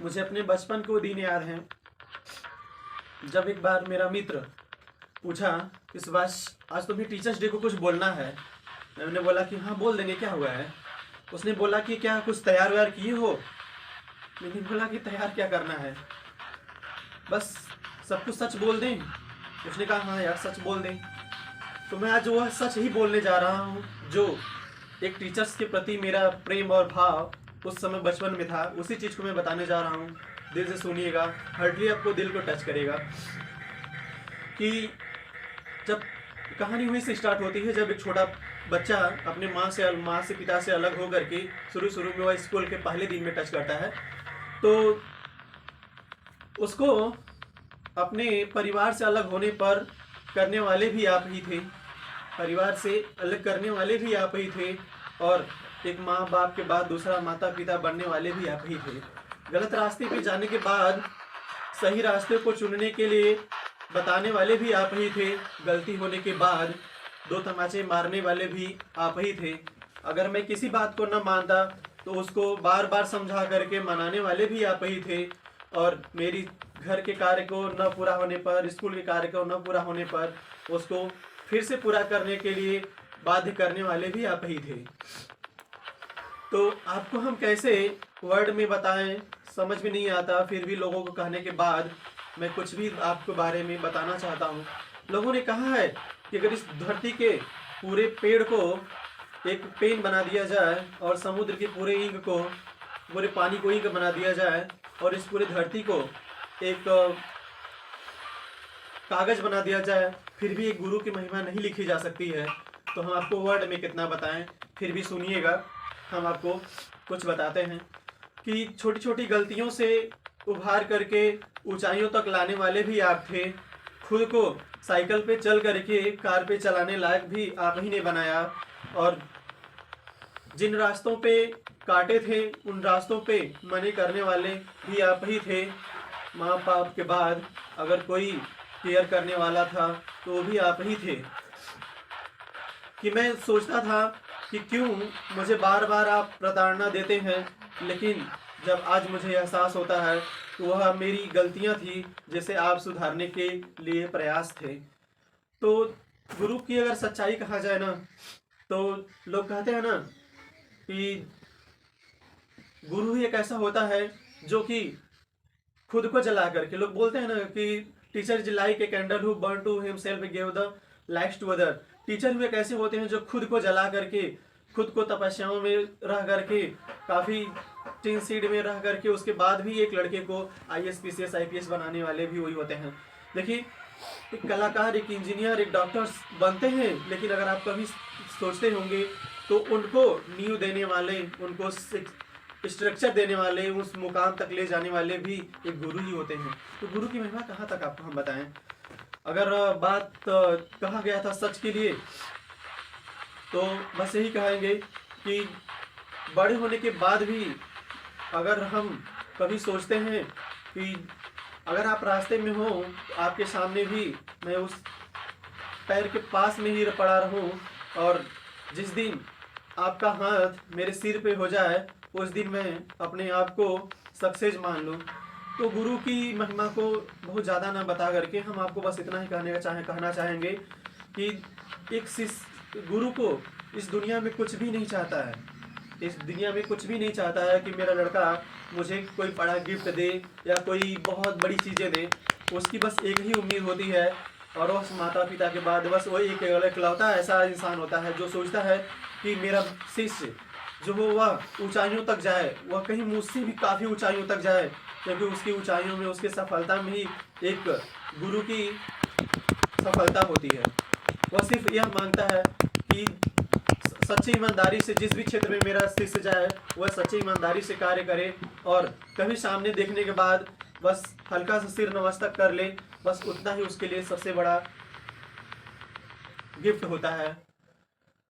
मुझे अपने बचपन के वो दिन याद हैं जब एक बार मेरा मित्र पूछा, इस बार आज तुम्हें टीचर्स डे को कुछ बोलना है। मैंने बोला कि हाँ बोल देंगे, क्या हुआ है। उसने बोला कि क्या कुछ तैयार व्यार किए हो। मैंने बोला कि तैयार क्या करना है, बस सब कुछ सच बोल दें। उसने कहा हाँ यार सच बोल दें। तो मैं आज वह सच ही बोलने जा रहा हूँ जो एक टीचर्स के प्रति मेरा प्रेम और भाव उस समय बचपन में था, उसी चीज़ को मैं बताने जा रहा हूँ। दिल से सुनिएगा, हार्डली आपको दिल को टच करेगा। कि जब कहानी वहीं से स्टार्ट होती है, जब एक छोटा बच्चा अपने माँ से पिता से अलग हो करके शुरू में वह स्कूल के पहले दिन में टच करता है, तो उसको अपने परिवार से अलग होने पर करने वाले भी आप ही थे। परिवार से अलग करने वाले भी आप ही थे, और एक माँ बाप के बाद दूसरा माता पिता बनने वाले भी आप ही थे। गलत रास्ते पे जाने के बाद सही रास्ते को चुनने के लिए बताने वाले भी आप ही थे। गलती होने के बाद दो तमाचे मारने वाले भी आप ही थे। अगर मैं किसी बात को न मानता तो उसको बार बार समझा करके मनाने वाले भी आप ही थे। और मेरी घर के कार्य को न पूरा होने पर, स्कूल के कार्य को न पूरा होने पर उसको फिर से पूरा करने के लिए बाध्य करने वाले भी आप ही थे। तो आपको हम कैसे वर्ड में बताएं, समझ में नहीं आता। फिर भी लोगों को कहने के बाद मैं कुछ भी आपके बारे में बताना चाहता हूँ। लोगों ने कहा है कि अगर इस धरती के पूरे पेड़ को एक पेन बना दिया जाए और समुद्र के पूरे इंक को, पूरे पानी को इंक बना दिया जाए और इस पूरे धरती को एक कागज बना दिया जाए, फिर भी एक गुरु की महिमा नहीं लिखी जा सकती है। तो हम आपको वर्ड में कितना बताएं, फिर भी सुनिएगा। हम आपको कुछ बताते हैं कि छोटी छोटी गलतियों से उभार करके ऊंचाइयों तक लाने वाले भी आप थे। खुद को साइकिल पे चल करके कार पे चलाने लायक भी आप ही ने बनाया। और जिन रास्तों पे काटे थे उन रास्तों पे मने करने वाले भी आप ही थे। माँ बाप के बाद अगर कोई केयर करने वाला था तो वो भी आप ही थे। कि मैं सोचता था कि क्यों मुझे बार बार आप प्रताड़ना देते हैं, लेकिन जब आज मुझे एहसास होता है तो वह मेरी गलतियां थी जिसे आप सुधारने के लिए प्रयास थे। तो गुरु की अगर सच्चाई कहा जाए ना, तो लोग कहते हैं ना कि गुरु ही एक ऐसा होता है जो कि खुद को जला करके, लोग बोलते हैं ना कि teacher is like a candle who burn to himself give the lights to other. Teacher भी एक ऐसे होते हैं जो खुद को जला करके, खुद को तपस्याओं में रह करके, काफ़ी टीन सीड में रह करके उसके बाद भी एक लड़के को IAS PCS IPS बनाने वाले भी वही होते हैं। देखिए, एक कलाकार, एक इंजीनियर, एक डॉक्टर बनते हैं, लेकिन अगर आप कभी सोचते होंगे तो उनको नींव देने वाले, उनको स्ट्रक्चर देने वाले, उस मुकाम तक ले जाने वाले भी एक गुरु ही होते हैं। तो गुरु की महिमा कहाँ तक आपको हम बताएं। अगर बात कहा गया था सच के लिए, तो बस यही कहेंगे कि बड़े होने के बाद भी अगर हम कभी सोचते हैं कि अगर आप रास्ते में हो, आपके सामने भी मैं उस पैर के पास में ही पड़ा रहूं, और जिस दिन आपका हाथ मेरे सिर पे हो जाए उस दिन मैं अपने आप को सक्सेस मान लूं। तो गुरु की महिमा को बहुत ज़्यादा ना बता करके हम आपको बस इतना ही कहना चाहेंगे कि एक शिष्य गुरु को इस दुनिया में कुछ भी नहीं चाहता है। इस दुनिया में कुछ भी नहीं चाहता है कि मेरा लड़का मुझे कोई बड़ा गिफ्ट दे या कोई बहुत बड़ी चीज़ें दे। उसकी बस एक ही उम्मीद होती है, और उस माता पिता के बाद बस वही एक इकलौता ऐसा इंसान होता है जो सोचता है कि मेरा शिष्य जो हो वह ऊंचाइयों तक जाए, वह कहीं मुझसे भी काफ़ी ऊंचाइयों तक जाए, क्योंकि उसकी ऊंचाइयों में, उसकी सफलता में ही एक गुरु की सफलता होती है। वह सिर्फ यह मांगता है कि सच्ची ईमानदारी से जिस भी क्षेत्र में मेरा शिष्य जाए वह सच्ची ईमानदारी से कार्य करे, और कभी सामने देखने के बाद बस हल्का सा सिर नमस्कार कर ले, बस उतना ही उसके लिए सबसे बड़ा गिफ्ट होता है।